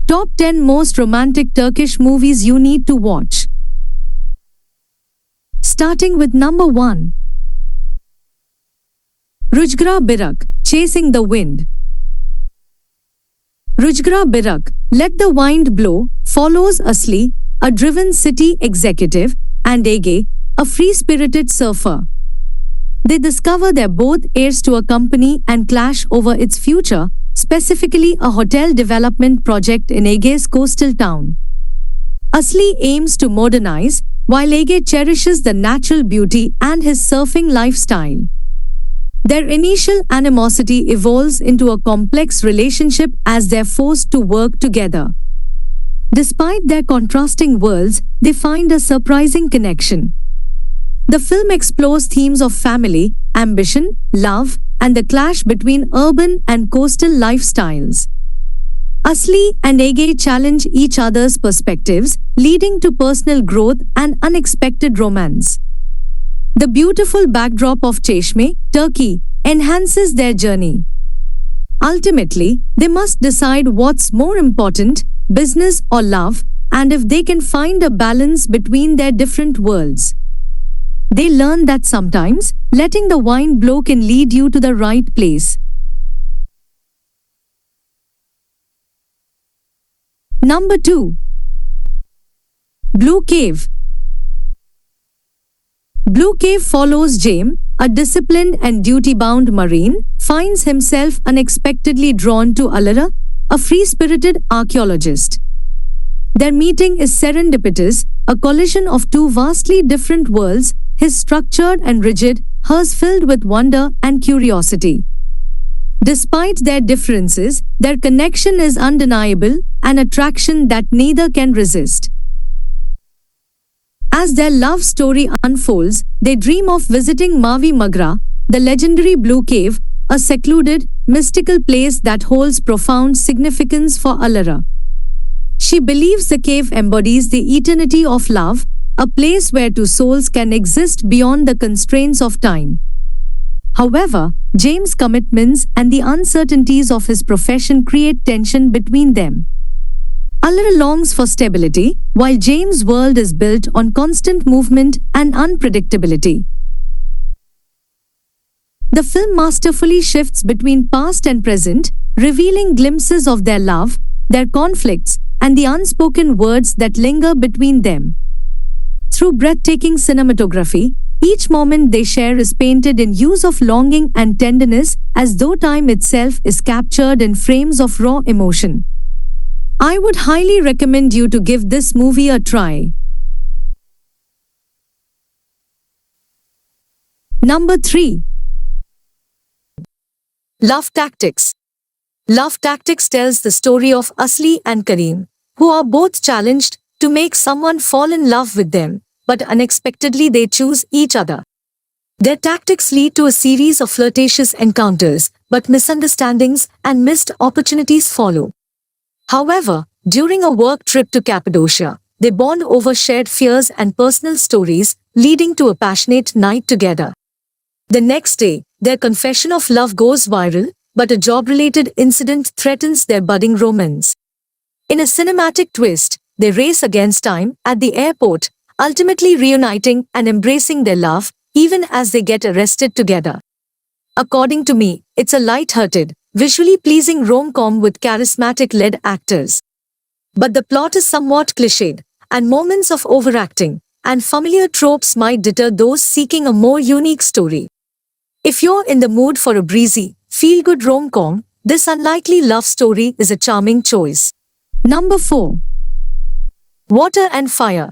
Top 10 most romantic Turkish movies you need to watch. Starting with number 1. Rujgara Birak, Chasing the Wind. Rujgara Birak, Let the Wind Blow, follows Asli, a driven city executive, and Ege, a free-spirited surfer. They discover they're both heirs to a company and clash over its future, specifically a hotel development project in Ege's coastal town. Asli aims to modernize, while Ege cherishes the natural beauty and his surfing lifestyle. Their initial animosity evolves into a complex relationship as they're forced to work together. Despite their contrasting worlds, they find a surprising connection. The film explores themes of family, ambition, love, and the clash between urban and coastal lifestyles. Asli and Ege challenge each other's perspectives, leading to personal growth and unexpected romance. The beautiful backdrop of Çeşme, Turkey, enhances their journey. Ultimately, they must decide what's more important, business or love, and if they can find a balance between their different worlds. They learn that sometimes, letting the wind blow can lead you to the right place. Number 2. Blue Cave. Blue Cave follows James, a disciplined and duty-bound Marine, finds himself unexpectedly drawn to Alara, a free-spirited archaeologist. Their meeting is serendipitous, a collision of two vastly different worlds, his structured and rigid, hers filled with wonder and curiosity. Despite their differences, their connection is undeniable, an attraction that neither can resist. As their love story unfolds, they dream of visiting Mavi Maghra, the legendary Blue Cave, a secluded, mystical place that holds profound significance for Alara. She believes the cave embodies the eternity of love, a place where two souls can exist beyond the constraints of time. However, James' commitments and the uncertainties of his profession create tension between them. Alara longs for stability, while James' world is built on constant movement and unpredictability. The film masterfully shifts between past and present, revealing glimpses of their love, their conflicts, and the unspoken words that linger between them. Through breathtaking cinematography, each moment they share is painted in hues of longing and tenderness, as though time itself is captured in frames of raw emotion. I would highly recommend you to give this movie a try. Number 3. Love Tactics. Love Tactics tells the story of Asli and Kareem, who are both challenged to make someone fall in love with them, but unexpectedly they choose each other. Their tactics lead to a series of flirtatious encounters, but misunderstandings and missed opportunities follow. However, during a work trip to Cappadocia, they bond over shared fears and personal stories, leading to a passionate night together. The next day, their confession of love goes viral, but a job-related incident threatens their budding romance. In a cinematic twist, they race against time at the airport, ultimately reuniting and embracing their love, even as they get arrested together. According to me, it's a light-hearted, visually pleasing rom-com with charismatic lead actors. But the plot is somewhat cliched, and moments of overacting and familiar tropes might deter those seeking a more unique story. If you're in the mood for a breezy, feel-good rom-com, this unlikely love story is a charming choice. Number 4. Water and Fire.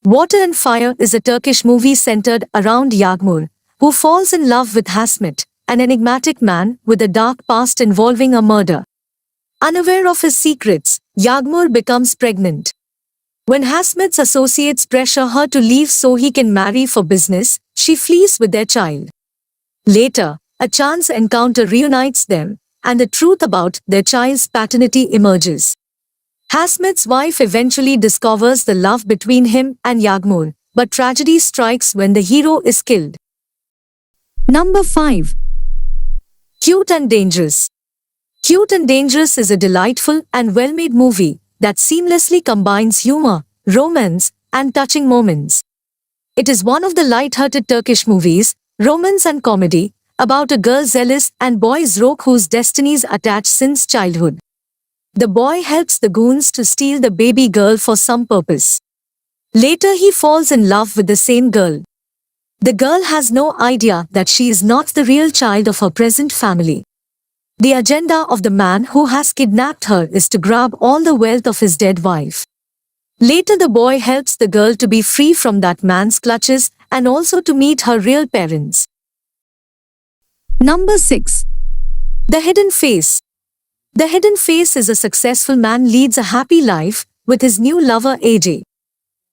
Water and Fire is a Turkish movie centered around Yağmur, who falls in love with Hasmet, an enigmatic man with a dark past involving a murder. Unaware of his secrets, Yağmur becomes pregnant. When Hasmet's associates pressure her to leave so he can marry for business, she flees with their child. Later, a chance encounter reunites them, and the truth about their child's paternity emerges. Hasmet's wife eventually discovers the love between him and Yağmur, but tragedy strikes when the hero is killed. Number 5. Cute and Dangerous. Cute and Dangerous is a delightful and well-made movie that seamlessly combines humor, romance, and touching moments. It is one of the light-hearted Turkish movies, romance and comedy, about a girl Zelis and boy Zrok whose destinies attach since childhood. The boy helps the goons to steal the baby girl for some purpose. Later he falls in love with the same girl. The girl has no idea that she is not the real child of her present family. The agenda of the man who has kidnapped her is to grab all the wealth of his dead wife. Later the boy helps the girl to be free from that man's clutches and also to meet her real parents. Number 6. The Hidden Face. The Hidden Face is a successful man leads a happy life with his new lover AJ.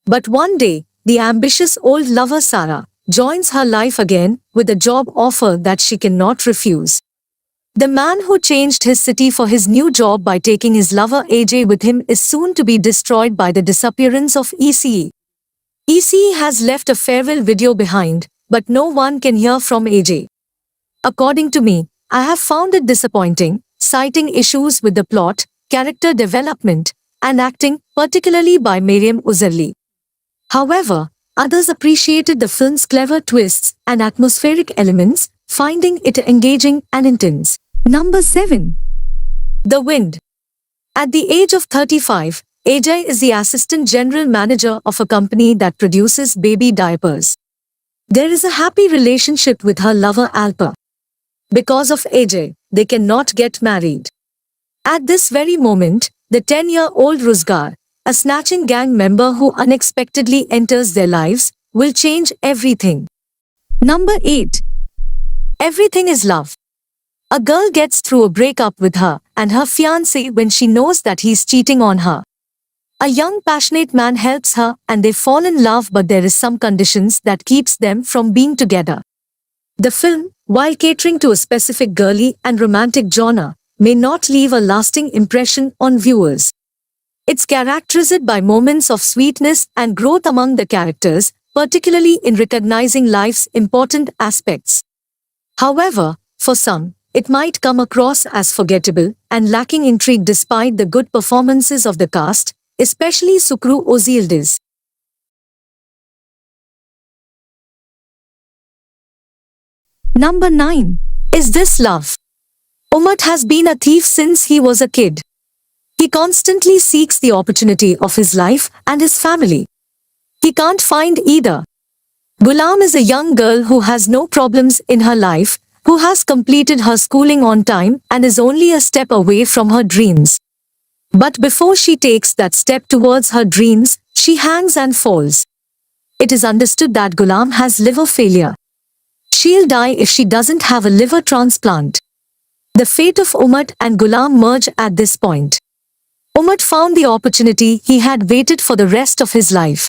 But one day, the ambitious old lover Sarah joins her life again with a job offer that she cannot refuse. The man who changed his city for his new job by taking his lover AJ with him is soon to be destroyed by the disappearance of ECE. ECE has left a farewell video behind, but no one can hear from AJ. According to me, I have found it disappointing, citing issues with the plot, character development, and acting, particularly by Maryam Uzerli. However, others appreciated the film's clever twists and atmospheric elements, finding it engaging and intense. Number 7. The Wind. At the age of 35, AJ is the assistant general manager of a company that produces baby diapers. There is a happy relationship with her lover Alpa. Because of AJ, they cannot get married. At this very moment, the 10-year-old Ruzgar, a snatching gang member who unexpectedly enters their lives, will change everything. Number 8. Everything is Love. A girl gets through a breakup with her and her fiancé when she knows that he's cheating on her. A young passionate man helps her and they fall in love, but there is some conditions that keeps them from being together. The film, while catering to a specific girly and romantic genre, may not leave a lasting impression on viewers. It's characterized by moments of sweetness and growth among the characters, particularly in recognizing life's important aspects. However, for some, it might come across as forgettable and lacking intrigue despite the good performances of the cast, especially Sukru Özildiz. Number 9. Is This Love? Umut has been a thief since he was a kid. He constantly seeks the opportunity of his life and his family. He can't find either. Gulam is a young girl who has no problems in her life, who has completed her schooling on time and is only a step away from her dreams. But before she takes that step towards her dreams, she hangs and falls. It is understood that Gulam has liver failure. She'll die if she doesn't have a liver transplant. The fate of Umut and Gulam merge at this point. Umut found the opportunity he had waited for the rest of his life.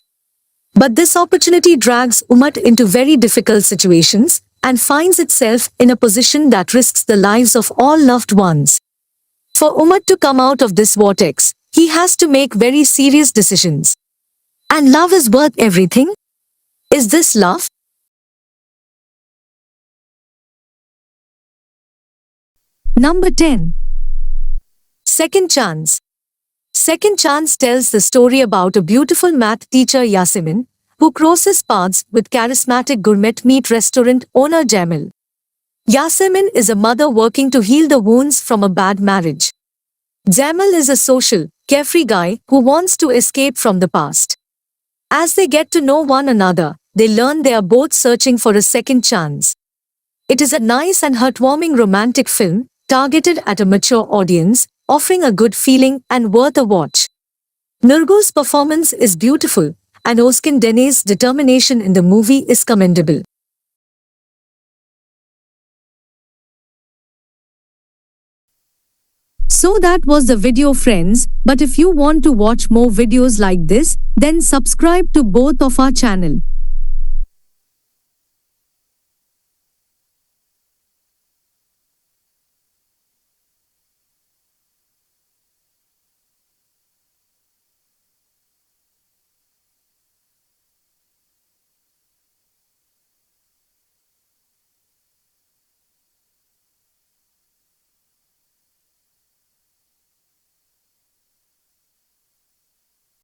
But this opportunity drags Umut into very difficult situations and finds itself in a position that risks the lives of all loved ones. For Umut to come out of this vortex, he has to make very serious decisions. And love is worth everything? Is this love? Number 10. Second Chance. Second Chance tells the story about a beautiful math teacher Yasemin, who crosses paths with charismatic gourmet meat restaurant owner Jamil. Yasemin is a mother working to heal the wounds from a bad marriage. Jamil is a social, carefree guy who wants to escape from the past. As they get to know one another, they learn they are both searching for a second chance. It is a nice and heartwarming romantic film, targeted at a mature audience, offering a good feeling and worth a watch. Nurgu's performance is beautiful, and Özkan Deniz's determination in the movie is commendable. So that was the video, friends, but if you want to watch more videos like this, then subscribe to both of our channel.